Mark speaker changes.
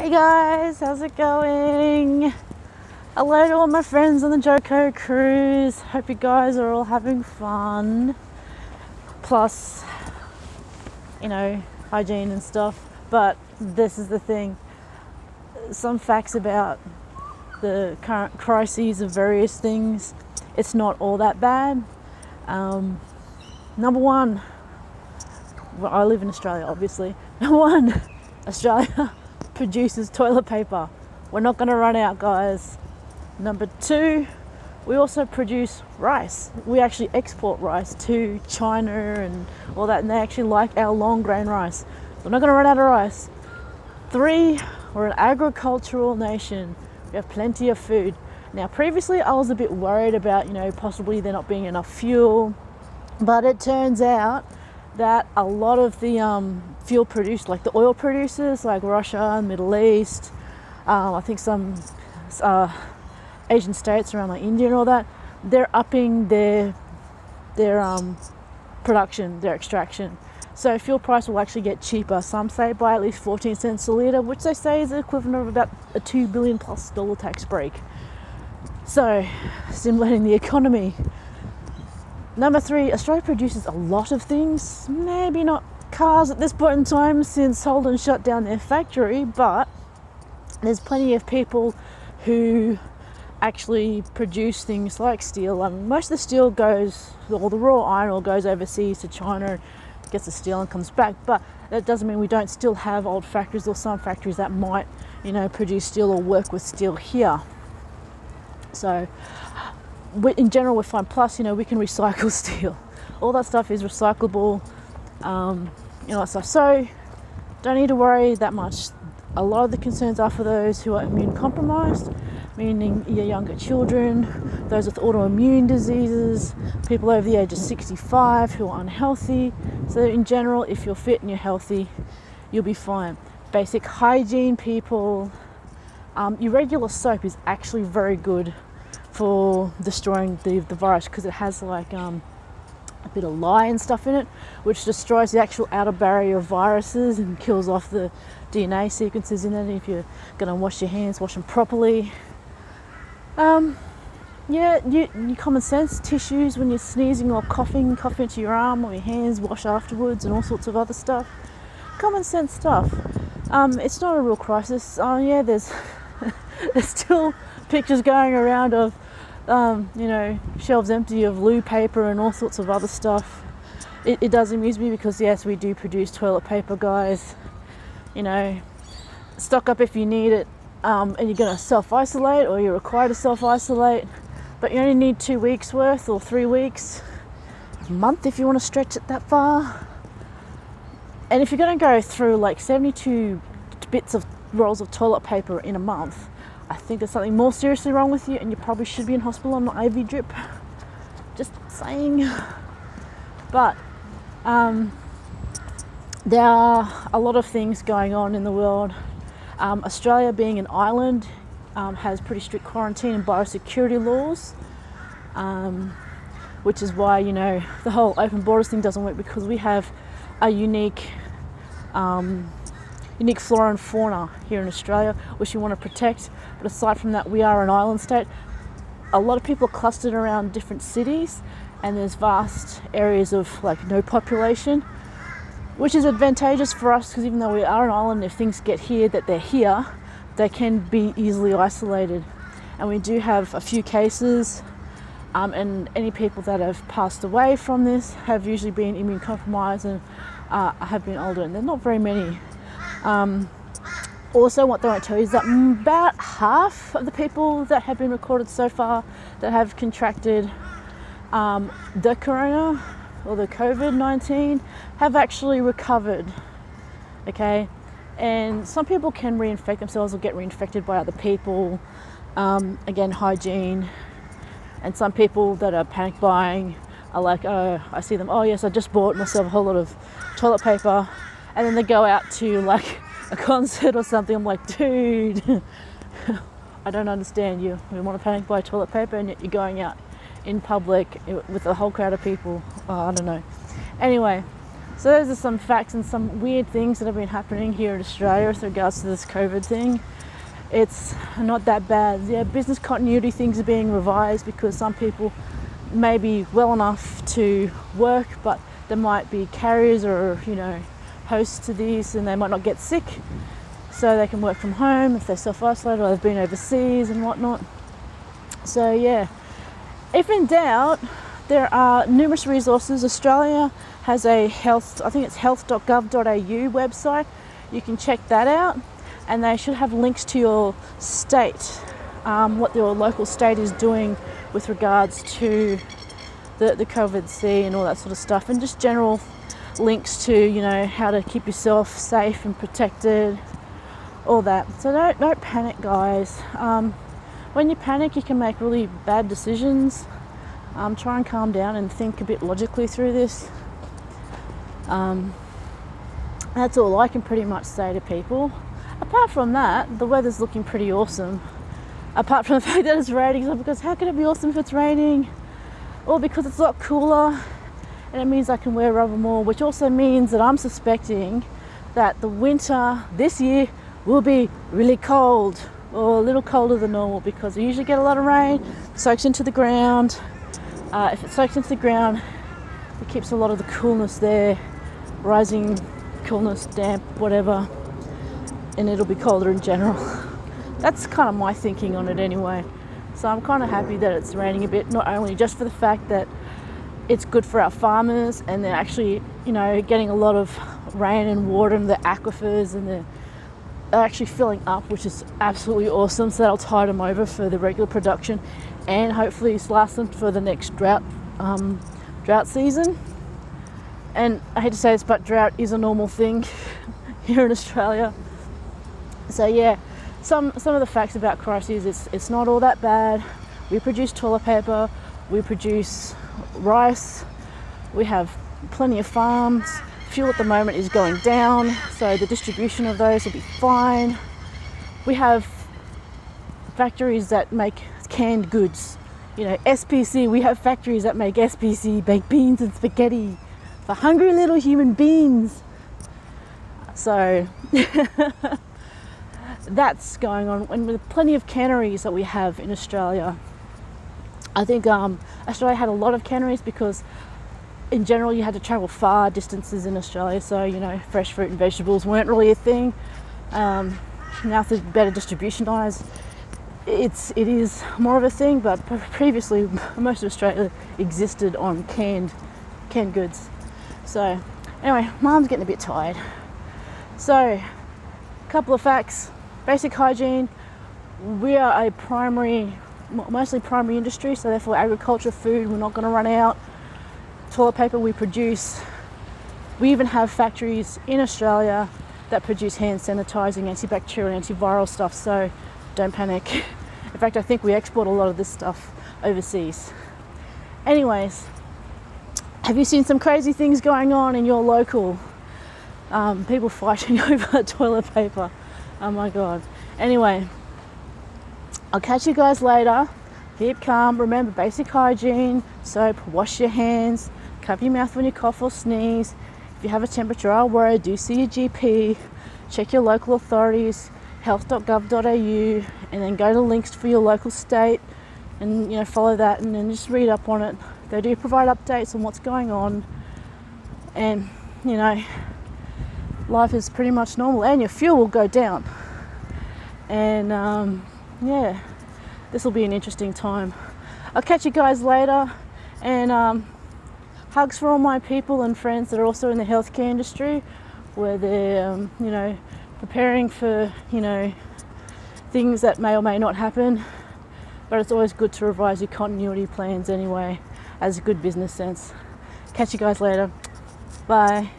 Speaker 1: Hey guys, how's it going? Hello to all my friends on the Joko cruise. Hope you guys are all having fun. Plus, hygiene and stuff. But this is the thing. Some facts about the current crises of various things. It's not all that bad. Number one, well, I live in Australia, obviously. Number one, Australia produces toilet paper. We're not going to run out, guys. Number two, we also produce rice. We actually export rice to China and all that, and they actually like our long grain rice. We're not going to run out of rice. Three, we're an agricultural nation. We have plenty of food. Now, previously I was a bit worried about, possibly there not being enough fuel, but it turns out that a lot of the fuel produced, like the oil producers, like Russia, Middle East, I think some Asian states around like India and all that, they're upping their production, their extraction. So fuel price will actually get cheaper. Some say by at least 14 cents a litre, which they say is the equivalent of about a $2 billion plus tax break. So, stimulating the economy. Number three, Australia produces a lot of things. Maybe not cars at this point in time since Holden shut down their factory, but there's plenty of people who actually produce things like steel. Most of the steel goes, or the raw iron ore goes overseas to China, gets the steel and comes back. But that doesn't mean we don't still have old factories or some factories that might, produce steel or work with steel here. So in general, we're fine. Plus, we can recycle steel. All that stuff is recyclable, that stuff. So don't need to worry that much. A lot of the concerns are for those who are immune compromised, meaning your younger children, those with autoimmune diseases, people over the age of 65 who are unhealthy. So in general, if you're fit and you're healthy, you'll be fine. Basic hygiene, people. Your regular soap is actually very good for destroying the virus because it has like a bit of lye and stuff in it, which destroys the actual outer barrier of viruses and kills off the DNA sequences in it. If you're going to wash your hands, wash them properly. Your common sense, tissues when you're sneezing or coughing into your arm or your hands, wash afterwards, and all sorts of other stuff. Common sense stuff. It's not a real crisis. There's there's still pictures going around of shelves empty of loo paper and all sorts of other stuff. It does amuse me because yes, we do produce toilet paper, guys. Stock up if you need it, and you're going to self-isolate or you're required to self-isolate, but you only need 2 weeks worth or 3 weeks, a month if you want to stretch it that far. And if you're going to go through like 72 bits of rolls of toilet paper in a month, I think there's something more seriously wrong with you and you probably should be in hospital on an IV drip. Just saying. But there are a lot of things going on in the world. Australia, being an island, has pretty strict quarantine and biosecurity laws, which is why the whole open borders thing doesn't work, because we have a unique flora and fauna here in Australia, which we want to protect. But aside from that, we are an island state. A lot of people are clustered around different cities, and there's vast areas of like no population, which is advantageous for us because even though we are an island, if things get here that they're here, they can be easily isolated. And we do have a few cases, and any people that have passed away from this have usually been immune compromised and have been older, and they're not very many. Also, what they won't tell you is that about half of the people that have been recorded so far that have contracted the corona or the COVID-19 have actually recovered, okay? And some people can reinfect themselves or get reinfected by other people. Again, hygiene. And some people that are panic buying are like, oh, I see them, oh yes, I just bought myself a whole lot of toilet paper, and then they go out to like a concert or something. I'm like, dude, I don't understand you. We want to panic buy toilet paper and yet you're going out in public with a whole crowd of people. I don't know. Anyway, So those are some facts and some weird things that have been happening here in Australia with regards to this COVID thing. It's not that bad. Yeah, business continuity things are being revised because some people may be well enough to work, but there might be carriers or, you know, hosts to these, and they might not get sick, so they can work from home if they're self-isolated or they've been overseas and whatnot. So yeah, if in doubt, there are numerous resources. Australia has a I think it's health.gov.au website. You can check that out, and they should have links to your state, what your local state is doing with regards to the COVID-C and all that sort of stuff, and just general links to, you know, how to keep yourself safe and protected, all that. So don't panic, guys. When you panic, you can make really bad decisions. Try and calm down and think a bit logically through this. That's all I can pretty much say to people. Apart from that, the weather's looking pretty awesome. Apart from the fact that it's raining, because how can it be awesome if it's raining? Or because it's a lot cooler, and it means I can wear rubber more, which also means that I'm suspecting that the winter this year will be really cold, or a little colder than normal, because we usually get a lot of rain, soaks into the ground. If it soaks into the ground, it keeps a lot of the coolness there, rising coolness, damp, whatever, and it'll be colder in general. That's kind of my thinking on it anyway. So I'm kind of happy that it's raining a bit, not only just for the fact that it's good for our farmers and they're actually, you know, getting a lot of rain and water in the aquifers, and they're actually filling up, which is absolutely awesome. So that'll tide them over for the regular production, and hopefully last them for the next drought season. And I hate to say this, but drought is a normal thing here in Australia. So yeah, some of the facts about crises, it's not all that bad. We produce toilet paper, we produce rice, we have plenty of farms. Fuel at the moment is going down, so the distribution of those will be fine. We have factories that make canned goods. You know, SPC, we have factories that make SPC, baked beans and spaghetti for hungry little human beings. So that's going on, and with plenty of canneries that we have in Australia. I think Australia had a lot of canneries because in general you had to travel far distances in Australia, so, you know, fresh fruit and vegetables weren't really a thing. Now through better distribution wise, it is more of a thing, but previously most of Australia existed on canned goods. So anyway, Mum's getting a bit tired. So a couple of facts. Basic hygiene. We are mostly primary industry, so therefore agriculture, food, we're not going to run out. Toilet paper we produce. We even have factories in Australia that produce hand sanitizing, antibacterial, antiviral stuff, so don't panic. In fact, I think we export a lot of this stuff overseas. Anyways, have you seen some crazy things going on in your local? People fighting over toilet paper. Oh my God. Anyway, I'll catch you guys later. Keep calm. Remember basic hygiene, soap, wash your hands, cover your mouth when you cough or sneeze. If you have a temperature or worry, do see your GP. Check your local authorities, health.gov.au, and then go to links for your local state, and, you know, follow that, and then just read up on it. They do provide updates on what's going on, and, you know, life is pretty much normal, and your fuel will go down. And yeah, this will be an interesting time. I'll catch you guys later, and hugs for all my people and friends that are also in the healthcare industry, where they're you know, preparing for, you know, things that may or may not happen. But it's always good to revise your continuity plans anyway, as a good business sense. Catch you guys later. Bye.